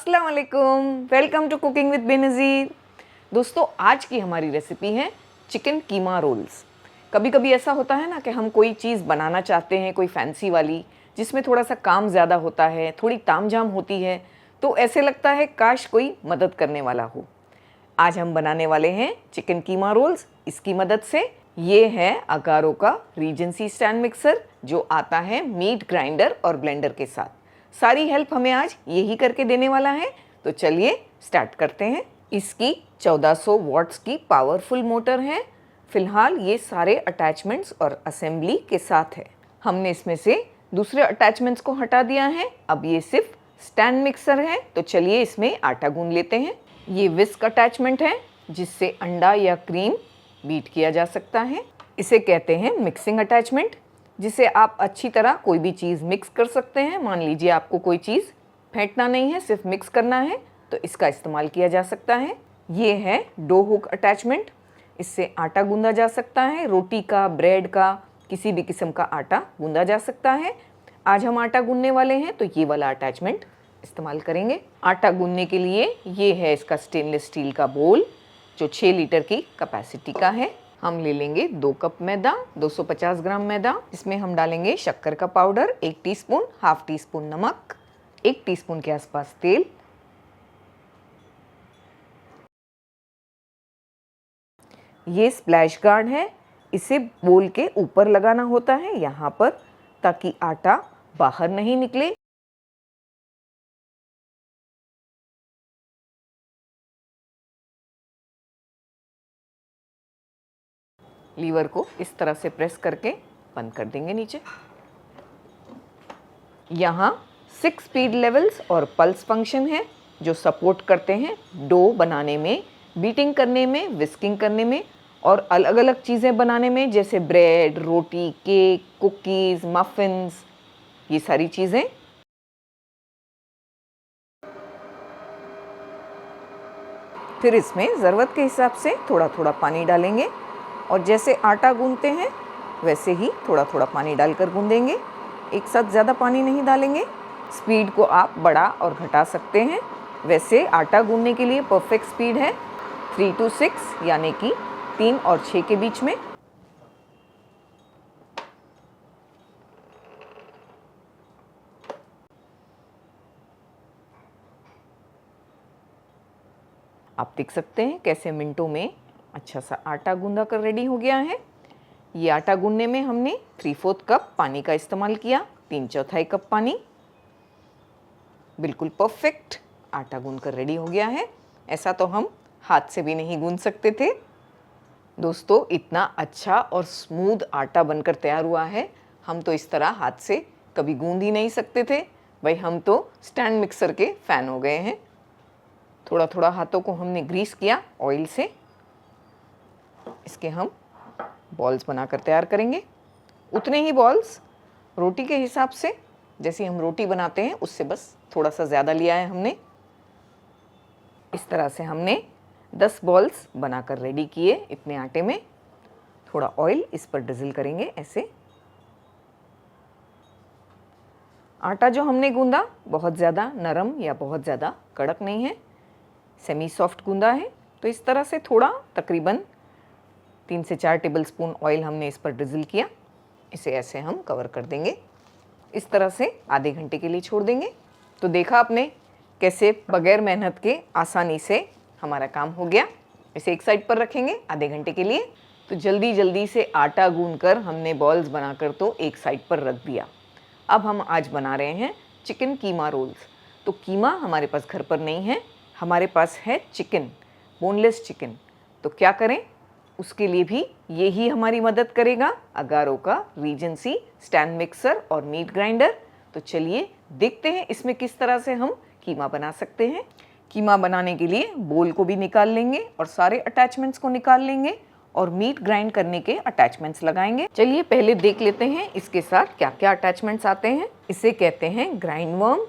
अस्सलाम वालेकुम, welcome to cooking with Benazir. दोस्तों, आज की हमारी रेसिपी है चिकन कीमा रोल्स। कभी कभी ऐसा होता है ना कि हम कोई चीज़ बनाना चाहते हैं, कोई फैंसी वाली, जिसमें थोड़ा सा काम ज़्यादा होता है, थोड़ी तामझाम होती है, तो ऐसे लगता है काश कोई मदद करने वाला हो। आज हम बनाने वाले हैं चिकन कीमा रोल्स। इसकी मदद से ये है अगारो का रीजेंसी स्टैंड मिक्सर, जो आता है मीट ग्राइंडर और ब्लेंडर के साथ। सारी हेल्प हमें आज यही करके देने वाला है, तो चलिए स्टार्ट करते हैं। इसकी 1400 वॉट्स की पावरफुल मोटर है। फिलहाल ये सारे अटैचमेंट्स और असेंबली के साथ है। हमने इसमें से दूसरे अटैचमेंट्स को हटा दिया है। अब ये सिर्फ स्टैंड मिक्सर है, तो चलिए इसमें आटा गूंद लेते हैं। ये विस्क अटैचमेंट है, जिससे अंडा या क्रीम बीट किया जा सकता है। इसे कहते हैं मिक्सिंग अटैचमेंट, जिसे आप अच्छी तरह कोई भी चीज़ मिक्स कर सकते हैं। मान लीजिए आपको कोई चीज़ फेंटना नहीं है, सिर्फ मिक्स करना है, तो इसका इस्तेमाल किया जा सकता है। ये है डो हुक अटैचमेंट, इससे आटा गूंदा जा सकता है। रोटी का, ब्रेड का, किसी भी किस्म का आटा गूंदा जा सकता है। आज हम आटा गूंदने वाले हैं, तो ये वाला अटैचमेंट इस्तेमाल करेंगे। आटा गूंदने के लिए ये है इसका स्टेनलेस स्टील का बोल, जो 6 लीटर की कैपेसिटी का है। हम ले लेंगे 2 कप मैदा, 250 ग्राम मैदा। इसमें हम डालेंगे शक्कर का powder 1 teaspoon, half tea spoon नमक, 1 टीस्पून के आसपास तेल। ये स्प्लैश गार्ड है, इसे बोल के ऊपर लगाना होता है यहाँ पर, ताकि आटा बाहर नहीं निकले। लीवर को इस तरह से प्रेस करके बंद कर देंगे नीचे। यहाँ 6 स्पीड लेवल्स और पल्स फंक्शन है, जो सपोर्ट करते हैं डो बनाने में, बीटिंग करने में, विस्किंग करने में और अलग अलग चीज़ें बनाने में, जैसे ब्रेड, रोटी, केक, कुकीज़, मफ़िन्स, ये सारी चीज़ें। फिर इसमें ज़रूरत के हिसाब से थोड़ा थोड़ा पानी डालेंगे, और जैसे आटा गूंदते हैं वैसे ही थोड़ा थोड़ा पानी डालकर गूंदेंगे। एक साथ ज़्यादा पानी नहीं डालेंगे। स्पीड को आप बढ़ा और घटा सकते हैं। वैसे आटा गूंदने के लिए परफेक्ट स्पीड है 3 to 6, यानी कि 3 और 6 के बीच में। आप देख सकते हैं कैसे मिनटों में अच्छा सा आटा गूंदा कर रेडी हो गया है। ये आटा गूंदने में हमने 3/4 कप पानी का इस्तेमाल किया, 3/4 कप पानी। बिल्कुल परफेक्ट आटा गूंद कर रेडी हो गया है। ऐसा तो हम हाथ से भी नहीं गूंद सकते थे। दोस्तों, इतना अच्छा और स्मूथ आटा बनकर तैयार हुआ है। हम तो इस तरह हाथ से कभी गूंद ही नहीं सकते थे। भाई, हम तो स्टैंड मिक्सर के फ़ैन हो गए हैं। थोड़ा थोड़ा हाथों को हमने ग्रीस किया ऑयल से। इसके हम बॉल्स बनाकर तैयार करेंगे। उतने ही बॉल्स रोटी के हिसाब से, जैसे हम रोटी बनाते हैं उससे बस थोड़ा सा ज़्यादा लिया है हमने। इस तरह से हमने 10 बॉल्स बनाकर रेडी किए। इतने आटे में थोड़ा ऑयल इस पर ड्रिज़ल करेंगे ऐसे। आटा जो हमने गूंदा बहुत ज़्यादा नरम या बहुत ज़्यादा कड़क नहीं है, सेमी सॉफ्ट गूंदा है। तो इस तरह से थोड़ा, तकरीबन 3 से 4 टेबलस्पून ऑयल हमने इस पर ड्रिज़ल किया। इसे ऐसे हम कवर कर देंगे। इस तरह से आधे घंटे के लिए छोड़ देंगे। तो देखा आपने कैसे बगैर मेहनत के आसानी से हमारा काम हो गया। इसे एक साइड पर रखेंगे आधे घंटे के लिए। तो जल्दी जल्दी से आटा गूंद कर हमने बॉल्स बनाकर तो एक साइड पर रख दिया। अब हम आज बना रहे हैं चिकन कीमा रोल्स। तो कीमा हमारे पास घर पर नहीं है, हमारे पास है चिकन, बोनलेस चिकन। तो क्या करें, उसके लिए भी यही हमारी मदद करेगा, अगारो का रीजेंसी स्टैंड मिक्सर और मीट ग्राइंडर। तो चलिए देखते हैं इसमें किस तरह से हम कीमा बना सकते हैं। कीमा बनाने के लिए बोल को भी निकाल लेंगे और सारे अटैचमेंट्स को निकाल लेंगे और मीट ग्राइंड करने के अटैचमेंट्स लगाएंगे। चलिए पहले देख लेते हैं इसके साथ क्या क्या अटैचमेंट्स आते हैं। इसे कहते हैं ग्राइंड वर्म।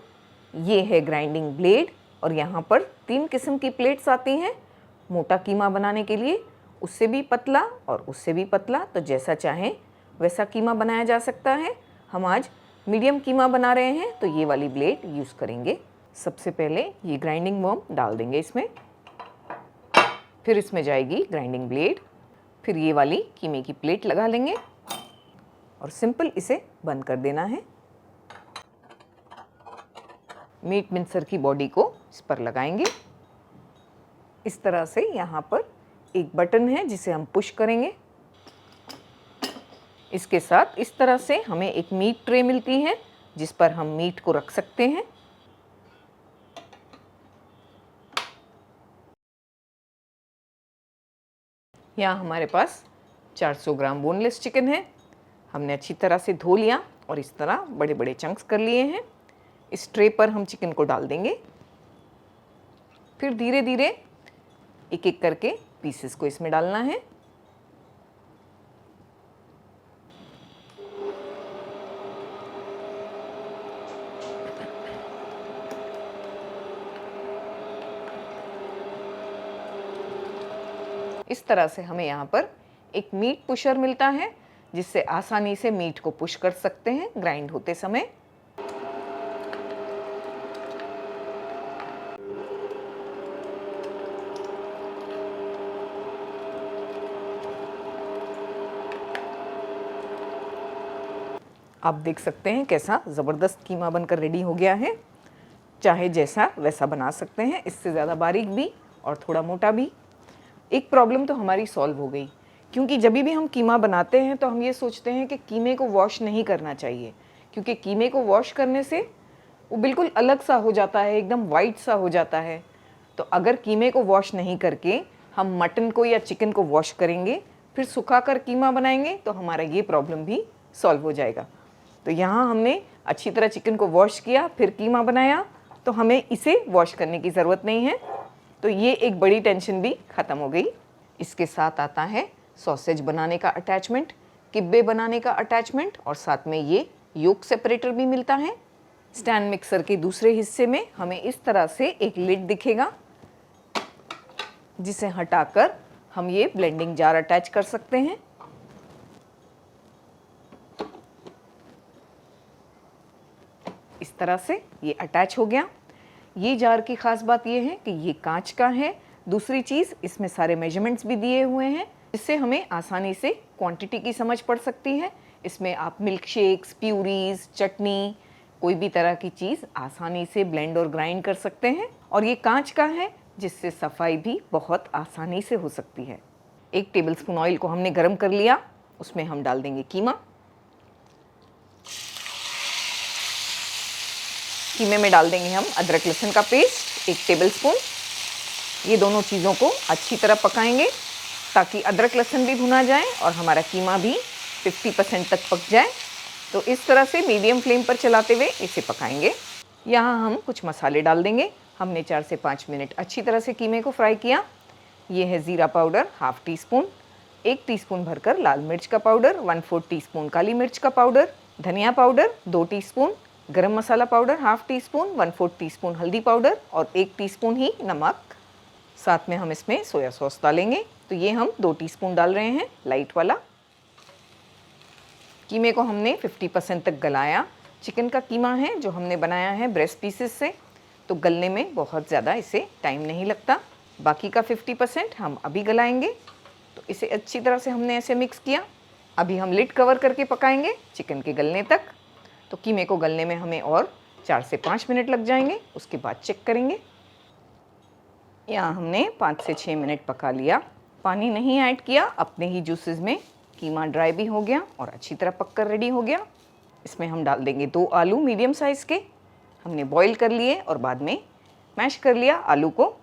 ये है ग्राइंडिंग ब्लेड, और यहाँ पर 3 किस्म की प्लेट्स आती हैं मोटा कीमा बनाने के लिए, उससे भी पतला और उससे भी पतला। तो जैसा चाहें वैसा कीमा बनाया जा सकता है। हम आज मीडियम कीमा बना रहे हैं, तो ये वाली ब्लेड यूज़ करेंगे। सबसे पहले ये ग्राइंडिंग वर्म डाल देंगे इसमें, फिर इसमें जाएगी ग्राइंडिंग ब्लेड, फिर ये वाली कीमे की प्लेट लगा लेंगे और सिंपल इसे बंद कर देना है। मीट मिक्सर की बॉडी को इस पर लगाएंगे। इस तरह से यहाँ पर एक बटन है जिसे हम पुश करेंगे। इसके साथ इस तरह से हमें एक मीट ट्रे मिलती है जिस पर हम मीट को रख सकते हैं। यहाँ हमारे पास 400 ग्राम बोनलेस चिकन है। हमने अच्छी तरह से धो लिया और इस तरह बड़े बड़े चंक्स कर लिए हैं। इस ट्रे पर हम चिकन को डाल देंगे, फिर धीरे धीरे एक एक करके पीसेस को इसमें डालना है। इस तरह से हमें यहाँ पर एक मीट पुशर मिलता है जिससे आसानी से मीट को पुश कर सकते हैं ग्राइंड होते समय। आप देख सकते हैं कैसा ज़बरदस्त कीमा बनकर रेडी हो गया है। चाहे जैसा वैसा बना सकते हैं, इससे ज़्यादा बारीक भी और थोड़ा मोटा भी। एक प्रॉब्लम तो हमारी सॉल्व हो गई, क्योंकि जब भी हम कीमा बनाते हैं तो हम ये सोचते हैं कि कीमे को वॉश नहीं करना चाहिए, क्योंकि कीमे को वॉश करने से वो बिल्कुल अलग सा हो जाता है, एकदम वाइट सा हो जाता है। तो अगर कीमे को वॉश नहीं करके हम मटन को या चिकन को वॉश करेंगे, फिर सुखा कर कीमा बनाएंगे, तो हमारा ये प्रॉब्लम भी सॉल्व हो जाएगा। तो यहाँ हमने अच्छी तरह चिकन को वॉश किया, फिर कीमा बनाया, तो हमें इसे वॉश करने की ज़रूरत नहीं है। तो ये एक बड़ी टेंशन भी ख़त्म हो गई। इसके साथ आता है सॉसेज बनाने का अटैचमेंट, किब्बे बनाने का अटैचमेंट, और साथ में ये योक सेपरेटर भी मिलता है। स्टैंड मिक्सर के दूसरे हिस्से में हमें इस तरह से एक लिड दिखेगा जिसे हटाकर हम ये ब्लेंडिंग जार अटैच कर सकते हैं। इस तरह से ये अटैच हो गया। ये जार की ख़ास बात ये है कि ये कांच का है। दूसरी चीज़, इसमें सारे मेजरमेंट्स भी दिए हुए हैं, इससे हमें आसानी से क्वांटिटी की समझ पड़ सकती है। इसमें आप मिल्क शेक्स, प्यूरीज, चटनी, कोई भी तरह की चीज़ आसानी से ब्लेंड और ग्राइंड कर सकते हैं। और ये कांच का है जिससे सफाई भी बहुत आसानी से हो सकती है। 1 टेबलस्पून ऑयल को हमने गर्म कर लिया, उसमें हम डाल देंगे कीमा। कीमे में डाल देंगे हम अदरक लहसुन का पेस्ट 1 टेबलस्पून। ये दोनों चीज़ों को अच्छी तरह पकाएंगे ताकि अदरक लहसुन भी भुना जाए और हमारा कीमा भी 50% तक पक जाए। तो इस तरह से मीडियम फ्लेम पर चलाते हुए इसे पकाएंगे। यहाँ हम कुछ मसाले डाल देंगे। हमने 4 से 5 मिनट अच्छी तरह से कीमे को फ्राई किया। ये है ज़ीरा पाउडर ½ टीस्पून, 1 टीस्पून भरकर लाल मिर्च का पाउडर, 1/4 टीस्पून काली मिर्च का पाउडर, धनिया पाउडर 2 टीस्पून, गरम मसाला पाउडर ½ टीस्पून, 1/4 टीस्पून हल्दी पाउडर और 1 टीस्पून ही नमक। साथ में हम इसमें सोया सॉस डालेंगे। तो ये हम 2 टीस्पून डाल रहे हैं, लाइट वाला। कीमे को हमने 50% तक गलाया। चिकन का कीमा है जो हमने बनाया है ब्रेस्ट पीसेस से, तो गलने में बहुत ज़्यादा इसे टाइम नहीं लगता। बाकी का 50% हम अभी गलाएंगे। तो इसे अच्छी तरह से हमने ऐसे मिक्स किया। अभी हम लिड कवर करके पकाएंगे चिकन के गलने तक। तो कीमे को गलने में हमें और 4 से 5 मिनट लग जाएंगे, उसके बाद चेक करेंगे। यहाँ हमने 5 से 6 मिनट पका लिया, पानी नहीं ऐड किया, अपने ही जूसेस में कीमा ड्राई भी हो गया और अच्छी तरह पककर रेडी हो गया। इसमें हम डाल देंगे 2 आलू मीडियम साइज़ के, हमने बॉईल कर लिए और बाद में मैश कर लिया आलू को।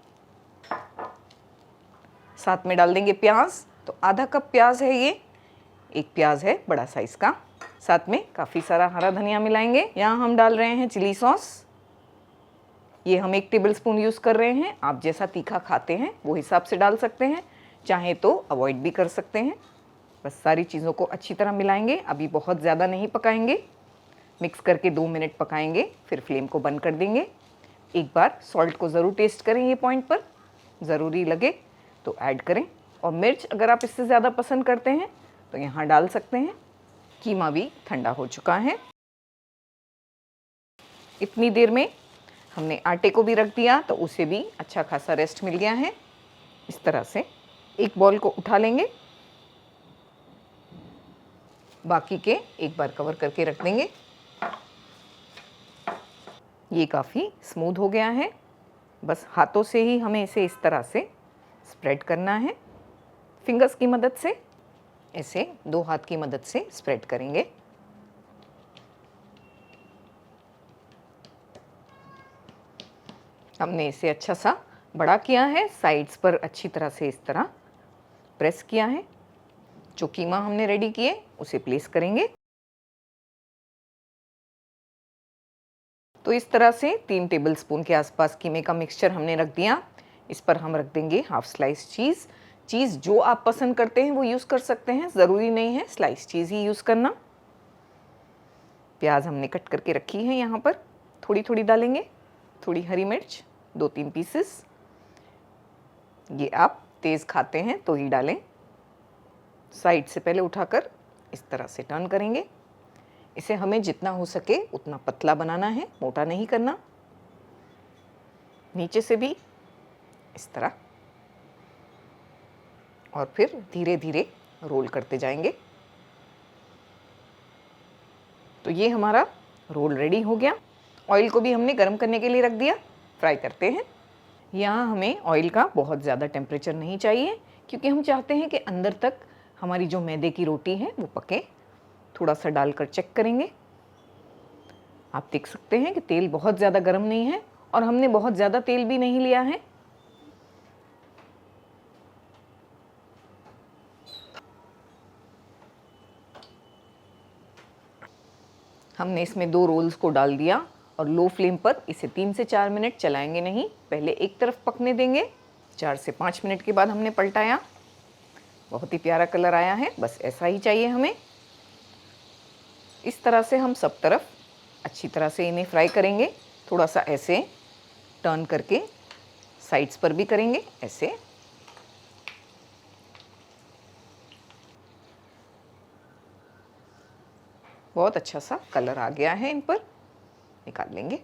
साथ में डाल देंगे प्याज, तो आधा कप प्याज है ये, 1 प्याज है बड़ा साइज़ का। साथ में काफ़ी सारा हरा धनिया मिलाएंगे। यहाँ हम डाल रहे हैं चिली सॉस, ये हम 1 टेबलस्पून यूज़ कर रहे हैं। आप जैसा तीखा खाते हैं वो हिसाब से डाल सकते हैं, चाहे तो अवॉइड भी कर सकते हैं। बस सारी चीज़ों को अच्छी तरह मिलाएंगे, अभी बहुत ज़्यादा नहीं पकाएंगे। मिक्स करके 2 मिनट पकाएंगे, फिर फ्लेम को बंद कर देंगे। एक बार सॉल्ट को ज़रूर टेस्ट करें, ये पॉइंट पर ज़रूरी लगे तो ऐड करें। और मिर्च अगर आप इससे ज़्यादा पसंद करते हैं तो यहाँ डाल सकते हैं। कीमा भी ठंडा हो चुका है। इतनी देर में हमने आटे को भी रख दिया तो उसे भी अच्छा खासा रेस्ट मिल गया है। इस तरह से एक बॉल को उठा लेंगे, बाकी के एक बार कवर करके रख देंगे। ये काफ़ी स्मूथ हो गया है। बस हाथों से ही हमें इसे इस तरह से स्प्रेड करना है, फिंगर्स की मदद से, ऐसे 2 हाथ की मदद से स्प्रेड करेंगे। हमने इसे अच्छा सा बड़ा किया है, साइड्स पर अच्छी तरह से इस तरह प्रेस किया है। जो कीमा हमने रेडी किए उसे प्लेस करेंगे। तो इस तरह से 3 टेबलस्पून के आसपास कीमे का मिक्सचर हमने रख दिया। इस पर हम रख देंगे हाफ स्लाइस चीज़। चीज़ जो आप पसंद करते हैं वो यूज़ कर सकते हैं, ज़रूरी नहीं है स्लाइस चीज़ ही यूज़ करना। प्याज हमने कट करके रखी है, यहाँ पर थोड़ी थोड़ी डालेंगे। थोड़ी हरी मिर्च 2-3 पीसेस, ये आप तेज़ खाते हैं तो ही डालें। साइड से पहले उठाकर इस तरह से टर्न करेंगे। इसे हमें जितना हो सके उतना पतला बनाना है, मोटा नहीं करना। नीचे से भी इस तरह, और फिर धीरे धीरे रोल करते जाएंगे। तो ये हमारा रोल रेडी हो गया। ऑयल को भी हमने गर्म करने के लिए रख दिया, फ्राई करते हैं। यहाँ हमें ऑयल का बहुत ज़्यादा टेम्परेचर नहीं चाहिए, क्योंकि हम चाहते हैं कि अंदर तक हमारी जो मैदे की रोटी है वो पके। थोड़ा सा डालकर चेक करेंगे। आप देख सकते हैं कि तेल बहुत ज़्यादा गर्म नहीं है और हमने बहुत ज़्यादा तेल भी नहीं लिया है। हमने इसमें 2 रोल्स को डाल दिया और लो फ्लेम पर इसे 3 से 4 मिनट चलाएंगे नहीं, पहले एक तरफ पकने देंगे। 4 से 5 मिनट के बाद हमने पलटाया। बहुत ही प्यारा कलर आया है, बस ऐसा ही चाहिए हमें। इस तरह से हम सब तरफ अच्छी तरह से इन्हें फ्राई करेंगे। थोड़ा सा ऐसे टर्न करके साइड्स पर भी करेंगे, ऐसे। बहुत अच्छा सा कलर आ गया है, इन पर निकाल लेंगे।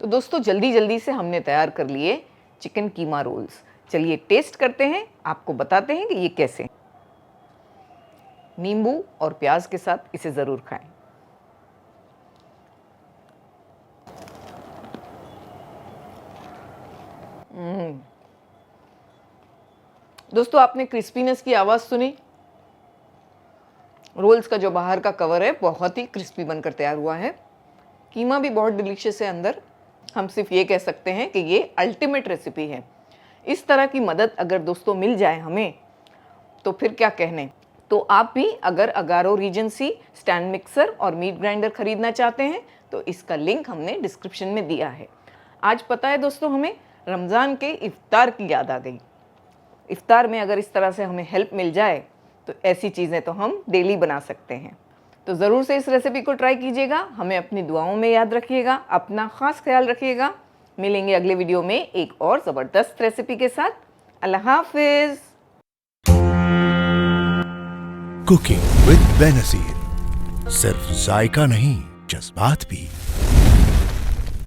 तो दोस्तों जल्दी जल्दी से हमने तैयार कर लिए चिकन कीमा रोल्स। चलिए टेस्ट करते हैं, आपको बताते हैं कि ये कैसे। नींबू और प्याज के साथ इसे ज़रूर खाएं। दोस्तों आपने क्रिस्पीनेस की आवाज़ सुनी। रोल्स का जो बाहर का कवर है बहुत ही क्रिस्पी बनकर तैयार हुआ है। कीमा भी बहुत डिलीशियस है अंदर। हम सिर्फ ये कह सकते हैं कि ये अल्टीमेट रेसिपी है। इस तरह की मदद अगर दोस्तों मिल जाए हमें तो फिर क्या कहने। तो आप भी अगर अगारो रीजेंसी स्टैंड मिक्सर और मीट ग्राइंडर खरीदना चाहते हैं तो इसका लिंक हमने डिस्क्रिप्शन में दिया है। आज पता है दोस्तों, हमें रमज़ान के इफ्तार की याद आ गई। इफ्तार में अगर इस तरह से हमें हेल्प मिल जाए तो ऐसी चीज़ें तो हम डेली बना सकते हैं। तो ज़रूर से इस रेसिपी को ट्राई कीजिएगा। हमें अपनी दुआओं में याद रखिएगा। अपना ख़ास ख्याल रखिएगा। मिलेंगे अगले वीडियो में एक और ज़बरदस्त रेसिपी के साथ। अल्लाह हाफिज़। कुकिंग विद बेनज़ीर सिर्फ जायका नहीं, जज्बात भी।